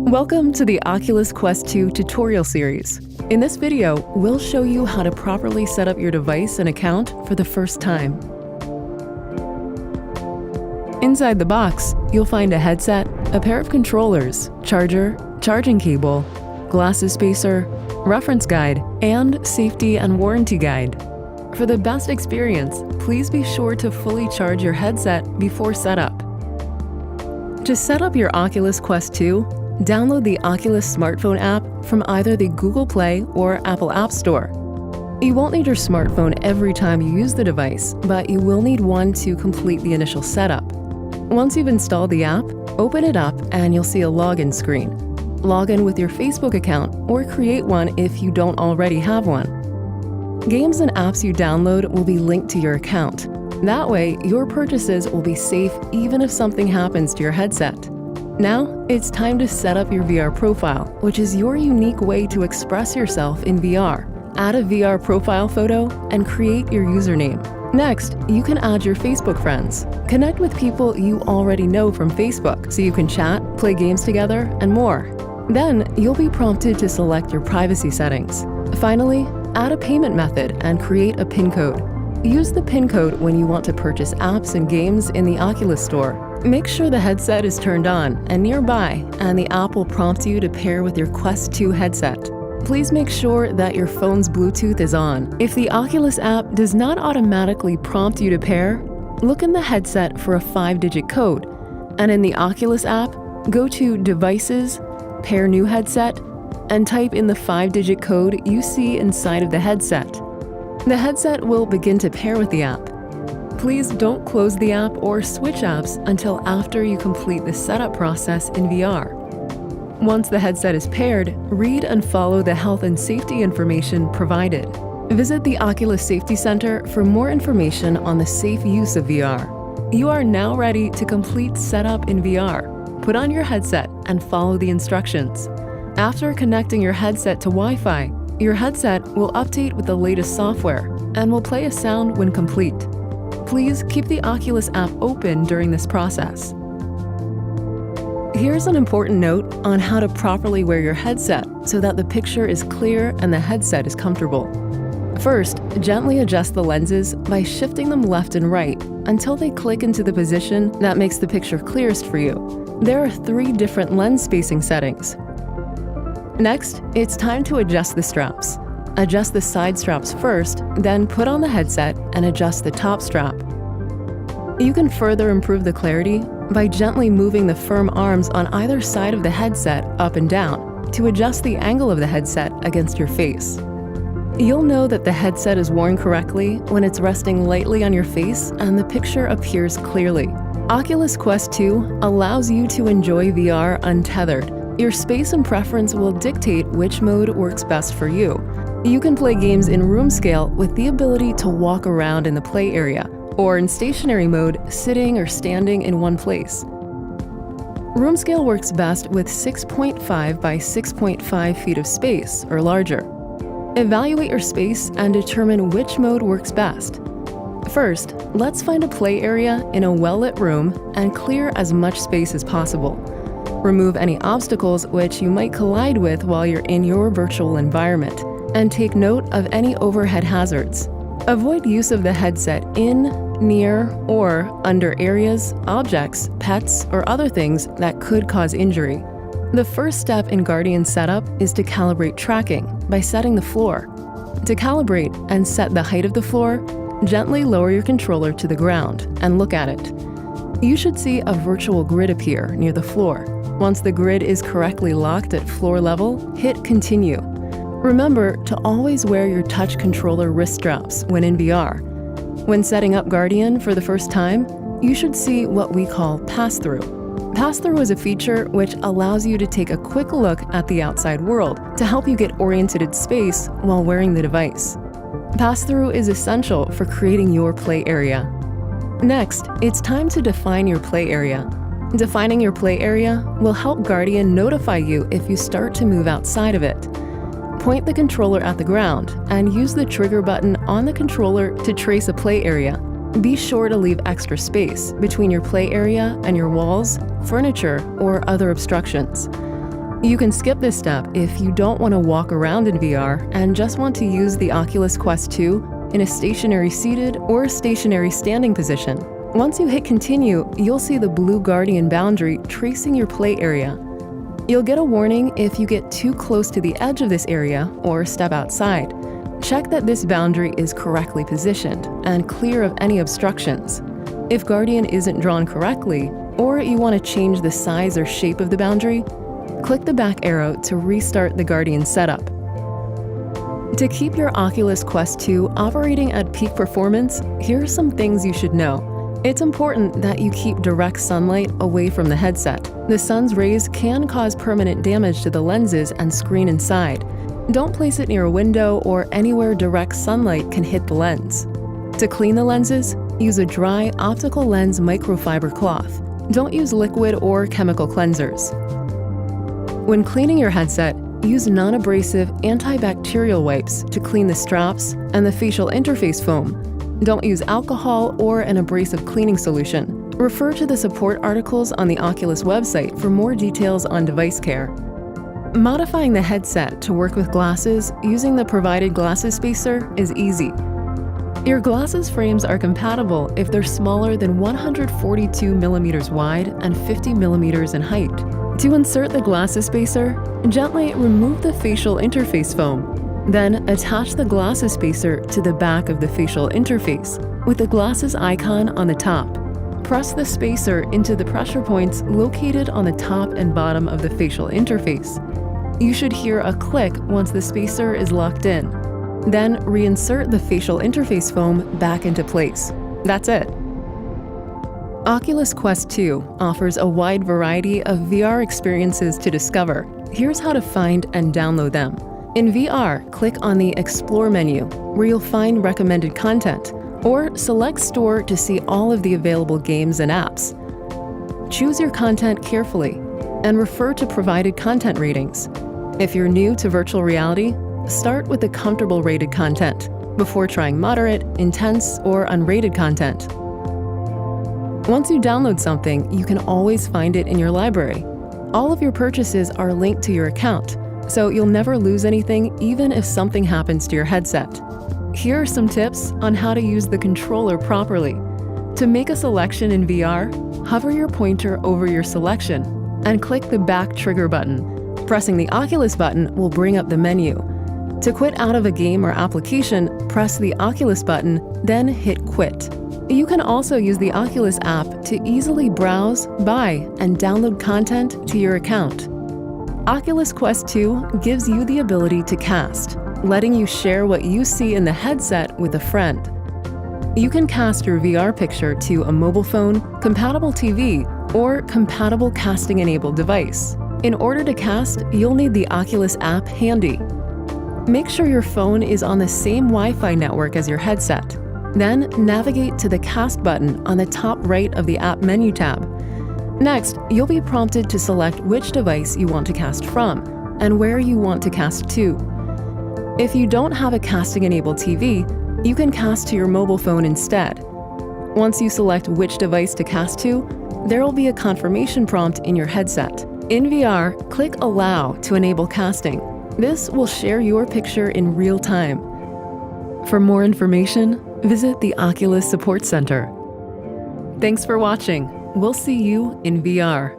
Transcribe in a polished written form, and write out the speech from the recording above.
Welcome to the Oculus Quest 2 tutorial series. In this video, we'll show you how to properly set up your device and account for the first time. Inside the box, you'll find a headset, a pair of controllers, charger, charging cable, glasses spacer, reference guide, and safety and warranty guide. For the best experience, please be sure to fully charge your headset before setup. To set up your Oculus Quest 2, download the Oculus smartphone app from either the Google Play or Apple App Store. You won't need your smartphone every time you use the device, but you will need one to complete the initial setup. Once you've installed the app, open it up and you'll see a login screen. Log in with your Facebook account or create one if you don't already have one. Games and apps you download will be linked to your account. That way, your purchases will be safe even if something happens to your headset. Now, it's time to set up your VR profile, which is your unique way to express yourself in VR. Add a VR profile photo and create your username. Next, you can add your Facebook friends. Connect with people you already know from Facebook so you can chat, play games together, and more. Then, you'll be prompted to select your privacy settings. Finally, add a payment method and create a PIN code. Use the PIN code when you want to purchase apps and games in the Oculus Store. Make sure the headset is turned on and nearby, and the app will prompt you to pair with your Quest 2 headset. Please make sure that your phone's Bluetooth is on. If the Oculus app does not automatically prompt you to pair, look in the headset for a 5-digit code, and in the Oculus app, go to Devices, Pair New Headset, and type in the 5-digit code you see inside of the headset. The headset will begin to pair with the app. Please don't close the app or switch apps until after you complete the setup process in VR. Once the headset is paired, read and follow the health and safety information provided. Visit the Oculus Safety Center for more information on the safe use of VR. You are now ready to complete setup in VR. Put on your headset and follow the instructions. After connecting your headset to Wi-Fi, your headset will update with the latest software and will play a sound when complete. Please keep the Oculus app open during this process. Here's an important note on how to properly wear your headset so that the picture is clear and the headset is comfortable. First, gently adjust the lenses by shifting them left and right until they click into the position that makes the picture clearest for you. There are 3 different lens spacing settings. Next, it's time to adjust the straps. Adjust the side straps first, then put on the headset and adjust the top strap. You can further improve the clarity by gently moving the firm arms on either side of the headset up and down to adjust the angle of the headset against your face. You'll know that the headset is worn correctly when it's resting lightly on your face and the picture appears clearly. Oculus Quest 2 allows you to enjoy VR untethered. Your space and preference will dictate which mode works best for you. You can play games in room scale with the ability to walk around in the play area, or in stationary mode, sitting or standing in one place. Room scale works best with 6.5 by 6.5 feet of space or larger. Evaluate your space and determine which mode works best. First, let's find a play area in a well-lit room and clear as much space as possible. Remove any obstacles which you might collide with while you're in your virtual environment, and take note of any overhead hazards. Avoid use of the headset in, near, or under areas, objects, pets, or other things that could cause injury. The first step in Guardian setup is to calibrate tracking by setting the floor. To calibrate and set the height of the floor, gently lower your controller to the ground and look at it. You should see a virtual grid appear near the floor. Once the grid is correctly locked at floor level, hit Continue. Remember to always wear your touch controller wrist straps when in VR. When setting up Guardian for the first time, you should see what we call pass-through. Pass-through is a feature which allows you to take a quick look at the outside world to help you get oriented in space while wearing the device. Pass-through is essential for creating your play area. Next, it's time to define your play area. Defining your play area will help Guardian notify you if you start to move outside of it. Point the controller at the ground and use the trigger button on the controller to trace a play area. Be sure to leave extra space between your play area and your walls, furniture, or other obstructions. You can skip this step if you don't want to walk around in VR and just want to use the Oculus Quest 2 in a stationary seated or stationary standing position. Once you hit continue, you'll see the blue Guardian boundary tracing your play area. You'll get a warning if you get too close to the edge of this area or step outside. Check that this boundary is correctly positioned and clear of any obstructions. If Guardian isn't drawn correctly, or you want to change the size or shape of the boundary, click the back arrow to restart the Guardian setup. To keep your Oculus Quest 2 operating at peak performance, here are some things you should know. It's important that you keep direct sunlight away from the headset. The sun's rays can cause permanent damage to the lenses and screen inside. Don't place it near a window or anywhere direct sunlight can hit the lens. To clean the lenses, use a dry optical lens microfiber cloth. Don't use liquid or chemical cleansers. When cleaning your headset, use non-abrasive antibacterial wipes to clean the straps and the facial interface foam. Don't use alcohol or an abrasive cleaning solution. Refer to the support articles on the Oculus website for more details on device care. Modifying the headset to work with glasses using the provided glasses spacer is easy. Your glasses frames are compatible if they're smaller than 142 millimeters wide and 50 millimeters in height. To insert the glasses spacer, gently remove the facial interface foam. Then attach the glasses spacer to the back of the facial interface with the glasses icon on the top. Press the spacer into the pressure points located on the top and bottom of the facial interface. You should hear a click once the spacer is locked in. Then reinsert the facial interface foam back into place. That's it. Oculus Quest 2 offers a wide variety of VR experiences to discover. Here's how to find and download them. In VR, click on the Explore menu, where you'll find recommended content, or select Store to see all of the available games and apps. Choose your content carefully, and refer to provided content ratings. If you're new to virtual reality, start with the comfortable rated content, before trying moderate, intense, or unrated content. Once you download something, you can always find it in your library. All of your purchases are linked to your account, so you'll never lose anything even if something happens to your headset. Here are some tips on how to use the controller properly. To make a selection in VR, hover your pointer over your selection and click the back trigger button. Pressing the Oculus button will bring up the menu. To quit out of a game or application, press the Oculus button, then hit Quit. You can also use the Oculus app to easily browse, buy, and download content to your account. Oculus Quest 2 gives you the ability to cast, letting you share what you see in the headset with a friend. You can cast your VR picture to a mobile phone, compatible TV, or compatible casting-enabled device. In order to cast, you'll need the Oculus app handy. Make sure your phone is on the same Wi-Fi network as your headset. Then navigate to the Cast button on the top right of the app menu tab. Next, you'll be prompted to select which device you want to cast from and where you want to cast to. If you don't have a casting-enabled TV, you can cast to your mobile phone instead. Once you select which device to cast to, there will be a confirmation prompt in your headset. In VR, click Allow to enable casting. This will share your picture in real time. For more information, visit the Oculus Support Center. Thanks for watching. We'll see you in VR.